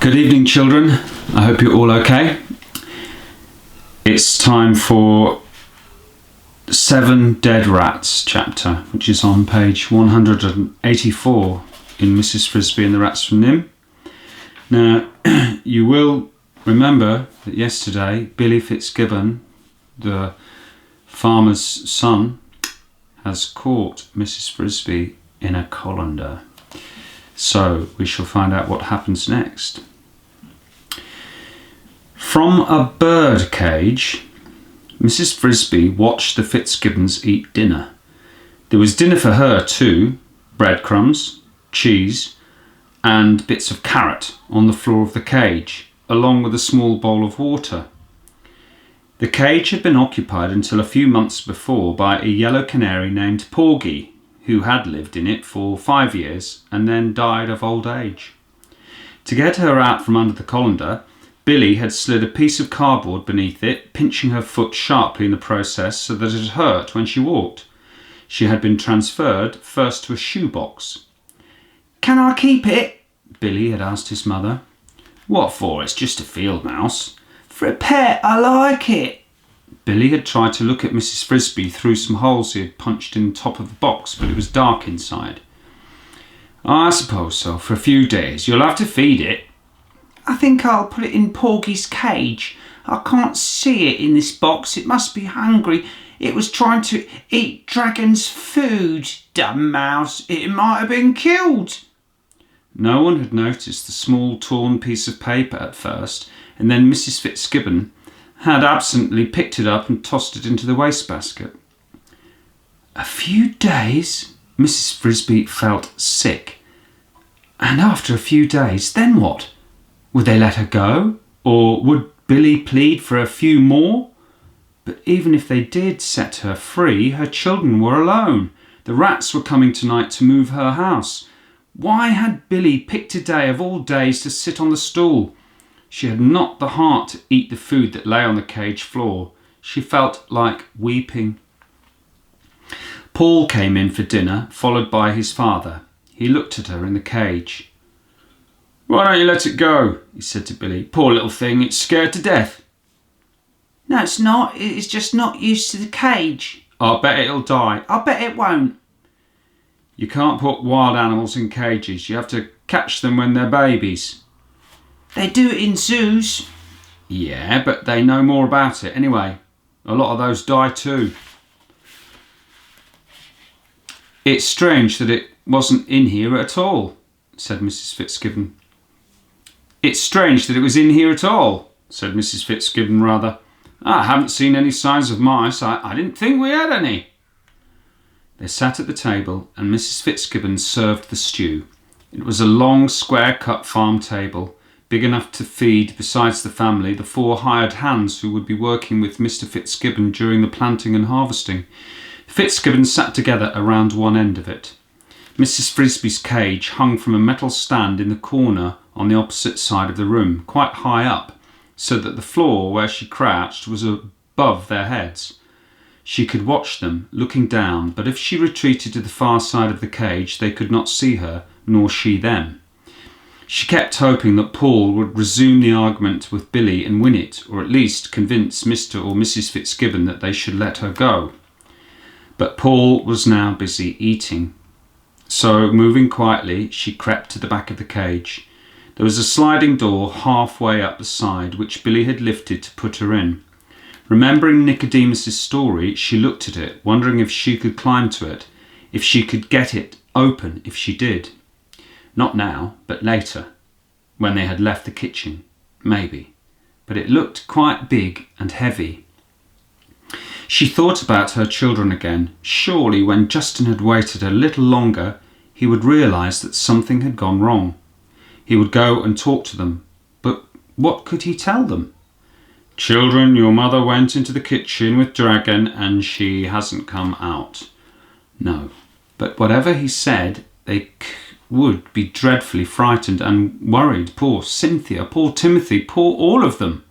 Good evening, children. I hope you're all okay. It's time for 7 Dead Rats chapter, which is on page 184 in Mrs Frisby and the Rats from NIMH. Now, you will remember that yesterday Billy Fitzgibbon, the farmer's son, has caught Mrs Frisby in a colander. So we shall find out what happens next. From a bird cage, Mrs Frisby watched the Fitzgibbons eat dinner. There was dinner for her too: breadcrumbs, cheese, and bits of carrot on the floor of the cage, along with a small bowl of water. The cage had been occupied until a few months before by a yellow canary named Porgy, who had lived in it for 5 years and then died of old age. To get her out from under the colander, Billy had slid a piece of cardboard beneath it, pinching her foot sharply in the process so that it hurt when she walked. She had been transferred first to a shoebox. "Can I keep it?" Billy had asked his mother. "What for? It's just a field mouse." "For a pet, I like it." Billy had tried to look at Mrs Frisby through some holes he had punched in the top of the box, but it was dark inside. "I suppose so, for a few days. You'll have to feed it." "I think I'll put it in Porgy's cage. I can't see it in this box. It must be hungry. It was trying to eat Dragon's food. Dumb mouse. It might have been killed." No one had noticed the small torn piece of paper at first, and then Mrs Fitzgibbon had absently picked it up and tossed it into the wastebasket. A few days, Mrs Frisby felt sick. And after a few days, then what? Would they let her go? Or would Billy plead for a few more? But even if they did set her free, her children were alone. The rats were coming tonight to move her house. Why had Billy picked a day of all days to sit on the stool? She had not the heart to eat the food that lay on the cage floor. She felt like weeping. Paul came in for dinner, followed by his father. He looked at her in the cage. "Why don't you let it go?" he said to Billy. "Poor little thing, it's scared to death." "No, it's not. It's just not used to the cage." "I'll bet it'll die." "I'll bet it won't." "You can't put wild animals in cages. You have to catch them when they're babies." "They do it in zoos." "Yeah, but they know more about it. Anyway, a lot of those die too." "It's strange that it wasn't in here at all," said Mrs Fitzgibbon. "It's strange that it was in here at all," said Mrs Fitzgibbon rather. "I haven't seen any signs of mice. I didn't think we had any." They sat at the table and Mrs Fitzgibbon served the stew. It was a long, square-cut farm table, big enough to feed, besides the family, the 4 hired hands who would be working with Mr Fitzgibbon during the planting and harvesting. The Fitzgibbons sat together around one end of it. Mrs Frisby's cage hung from a metal stand in the corner on the opposite side of the room, quite high up, so that the floor where she crouched was above their heads. She could watch them, looking down, but if she retreated to the far side of the cage, they could not see her, nor she them. She kept hoping that Paul would resume the argument with Billy and win it, or at least convince Mr or Mrs Fitzgibbon that they should let her go. But Paul was now busy eating. So, moving quietly, she crept to the back of the cage. There was a sliding door halfway up the side, which Billy had lifted to put her in. Remembering Nicodemus's story, she looked at it, wondering if she could climb to it, if she could get it open if she did. Not now, but later, when they had left the kitchen, maybe. But it looked quite big and heavy. She thought about her children again. Surely, when Justin had waited a little longer, he would realise that something had gone wrong. He would go and talk to them. But what could he tell them? "Children, your mother went into the kitchen with Dragon and she hasn't come out." No. But whatever he said, they would be dreadfully frightened and worried. Poor Cynthia, poor Timothy, poor all of them.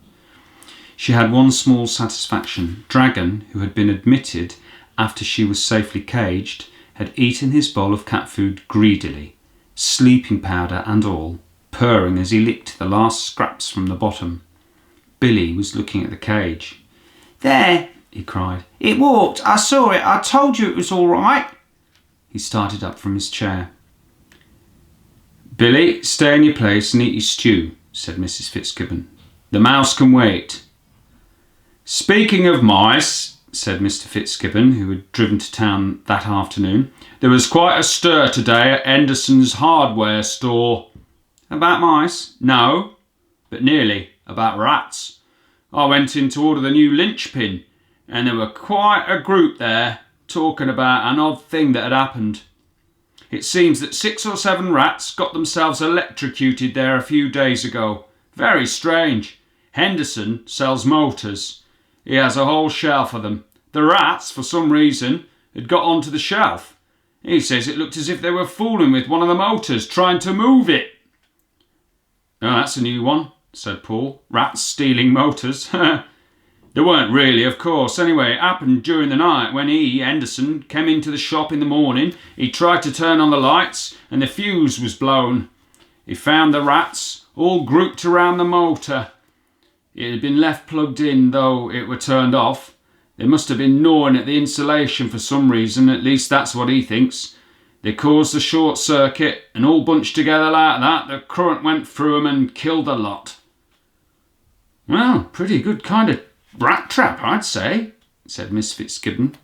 She had one small satisfaction. Dragon, who had been admitted after she was safely caged, had eaten his bowl of cat food greedily, sleeping powder and all, purring as he licked the last scraps from the bottom. Billy was looking at the cage. "There," he cried. "It walked. I saw it. I told you it was all right." He started up from his chair. "Billy, stay in your place and eat your stew," said Mrs Fitzgibbon. "The mouse can wait." "Speaking of mice," said Mr Fitzgibbon, who had driven to town that afternoon, "there was quite a stir today at Henderson's hardware store." "About mice?" "No, but nearly. About rats. I went in to order the new linchpin, and there were quite a group there talking about an odd thing that had happened. It seems that 6 or 7 rats got themselves electrocuted there a few days ago. Very strange. Henderson sells motors. He has a whole shelf of them. The rats, for some reason, had got onto the shelf. He says it looked as if they were fooling with one of the motors, trying to move it." "Oh, that's a new one," said Paul. "Rats stealing motors." "They weren't really, of course. Anyway, it happened during the night when Henderson, came into the shop in the morning. He tried to turn on the lights and the fuse was blown. He found the rats all grouped around the motor. It had been left plugged in, though it were turned off. They must have been gnawing at the insulation for some reason, at least that's what he thinks. They caused a short circuit, and all bunched together like that, the current went through 'em and killed the lot." "Well, pretty good kind of rat trap, I'd say," said Miss Fitzgibbon.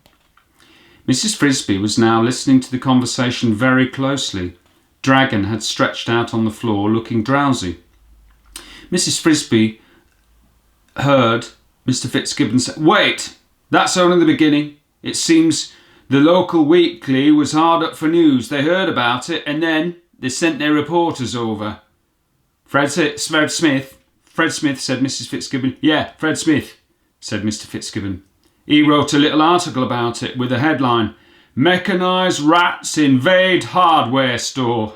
Mrs Frisby was now listening to the conversation very closely. Dragon had stretched out on the floor, looking drowsy. Mrs Frisby heard Mr Fitzgibbon say, "Wait, that's only the beginning. It seems the local weekly was hard up for news. They heard about it, and then they sent their reporters over." Fred Smith, said Mrs Fitzgibbon. "Yeah, Fred Smith," said Mr Fitzgibbon. "He wrote a little article about it with the headline, 'Mechanised Rats Invade Hardware Store.'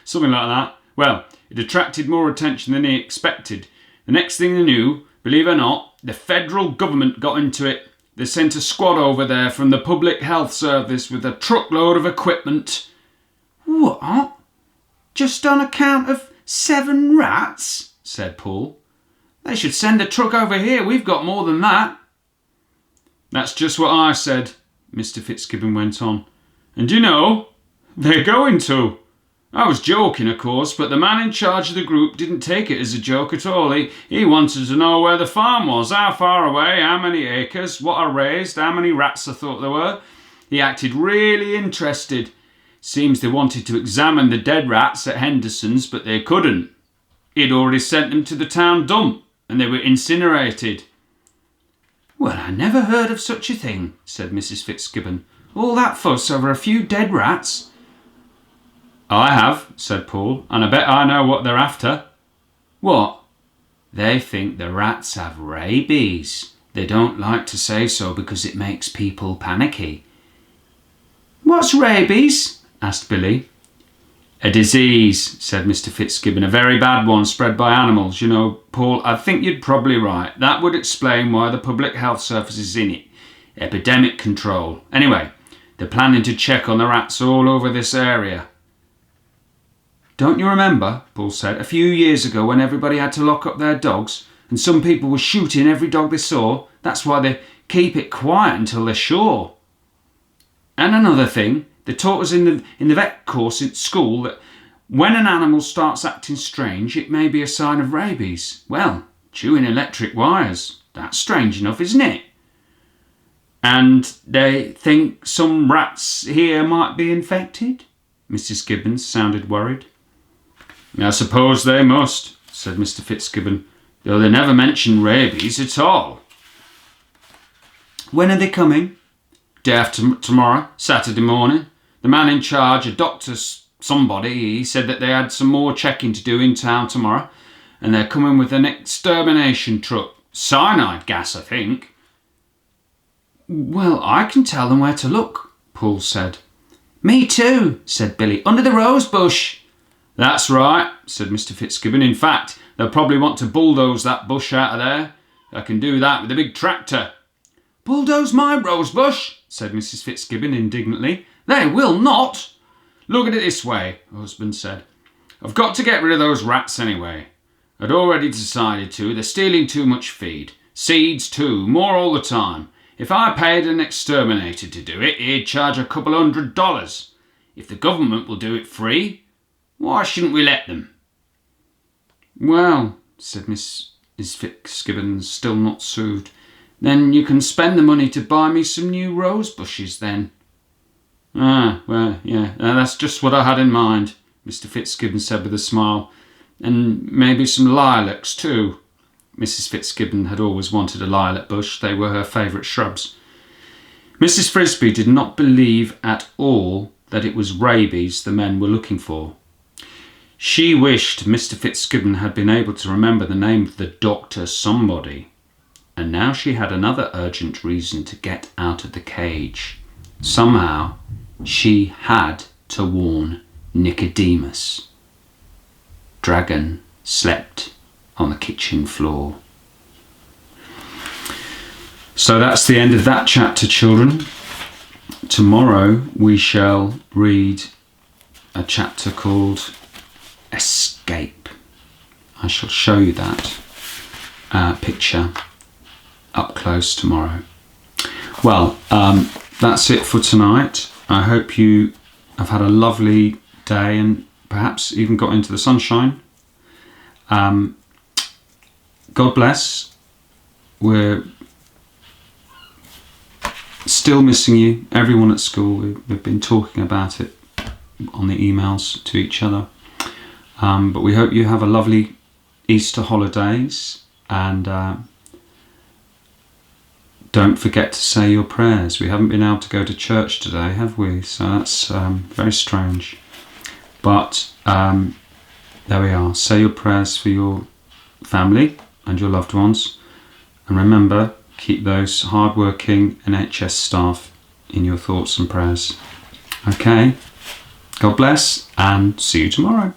Something like that. Well, it attracted more attention than he expected. The next thing they knew, believe it or not, the federal government got into it. They sent a squad over there from the Public Health Service with a truckload of equipment." "What? Just on account of 7 rats?" said Paul. "They should send a truck over here. We've got more than that." "That's just what I said," Mr Fitzgibbon went on. "And you know, they're going to. I was joking, of course, but the man in charge of the group didn't take it as a joke at all. He wanted to know where the farm was, how far away, how many acres, what I raised, how many rats I thought there were. He acted really interested. Seems they wanted to examine the dead rats at Henderson's, but they couldn't. He'd already sent them to the town dump, and they were incinerated." "Well, I never heard of such a thing," said Mrs Fitzgibbon. "All that fuss over a few dead rats." "I have," said Paul, "and I bet I know what they're after." "What?" "They think the rats have rabies. They don't like to say so because it makes people panicky." "What's rabies?" asked Billy. "A disease," said Mr Fitzgibbon, "a very bad one spread by animals. You know, Paul, I think you're probably right. That would explain why the Public Health Service is in it. Epidemic control. Anyway, they're planning to check on the rats all over this area." "Don't you remember," Paul said, "a few years ago when everybody had to lock up their dogs and some people were shooting every dog they saw? That's why they keep it quiet until they're sure. And another thing, they taught us in the vet course at school that when an animal starts acting strange, it may be a sign of rabies. Well, chewing electric wires, that's strange enough, isn't it? And they think some rats here might be infected?" Mrs Gibbons sounded worried. "I suppose they must," said Mr Fitzgibbon, "though they never mention rabies at all." "When are they coming?" "Day after tomorrow, Saturday morning. The man in charge, a doctor somebody, he said that they had some more checking to do in town tomorrow, and they're coming with an extermination truck. Cyanide gas, I think." "Well, I can tell them where to look," Paul said. "Me too," said Billy. "Under the rose bush." "That's right," said Mr Fitzgibbon. "In fact, they'll probably want to bulldoze that bush out of there. I can do that with a big tractor." "Bulldoze my rose bush," said Mrs Fitzgibbon indignantly. "They will not." "Look at it this way," her husband said. I've got to get rid of those rats anyway. I'd already decided to. They're stealing too much feed. Seeds too, more all the time. If I paid an exterminator to do it, he'd charge a couple $100. If the government will do it free, why shouldn't we let them? Well, said Mrs Fitzgibbon, still not soothed, then you can spend the money to buy me some new rose bushes then. Ah, well, yeah, that's just what I had in mind, Mr Fitzgibbon said with a smile. And maybe some lilacs too. Mrs Fitzgibbon had always wanted a lilac bush. They were her favourite shrubs. Mrs Frisby did not believe at all that it was rabies the men were looking for. She wished Mr Fitzgibbon had been able to remember the name of the Dr. Somebody. And now she had another urgent reason to get out of the cage. Somehow, she had to warn Nicodemus. Dragon slept on the kitchen floor. So that's the end of that chapter, children. Tomorrow we shall read a chapter called Escape. I shall show you that picture up close tomorrow. Well, that's it for tonight. I hope you have had a lovely day and perhaps even got into the sunshine. God bless. We're still missing you, everyone at school. We've been talking about it on the emails to each other. But we hope you have a lovely Easter holidays, and don't forget to say your prayers. We haven't been able to go to church today, have we? So that's very strange. But there we are. Say your prayers for your family and your loved ones. And remember, keep those hard-working NHS staff in your thoughts and prayers. Okay? God bless, and see you tomorrow.